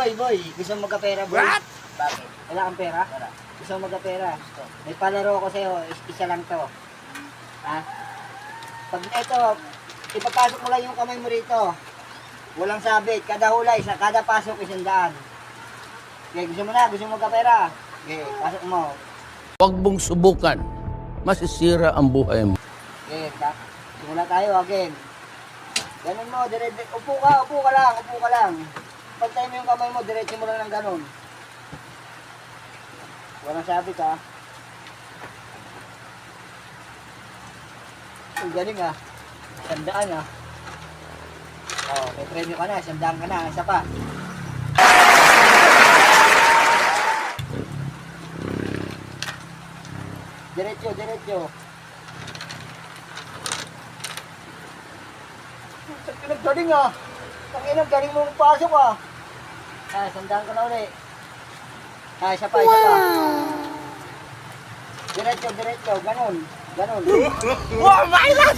Boy, gusto mo magkapera, boy? What? Bakit? Wala kang pera? Wala. Gusto mo magkapera? Gusto. May palaro ko sa'yo, isa lang to. Ha? Pag ito, ipapasok mo lang yung kamay mo rito. Walang sabit, kada hulay, kada pasok 100. Okay, gusto mo na, gusto mo magkapera? Okay, pasok mo. Huwag mong subukan. Masisira ang buhay mo. Okay, simula tayo again. Ganun mo, upo ka lang. Pagtay mo yung kamay mo, diretso mo lang ng ganun. Walang sabit ha. Ang galing ha. 100 ha. Oh, may premyo ka na, 100 ka na, isa pa. Diretso. Galing ah. Galing mong pasok ah. 100 ka na ulit. Isa pa. Diretso, ganun. Oh my God!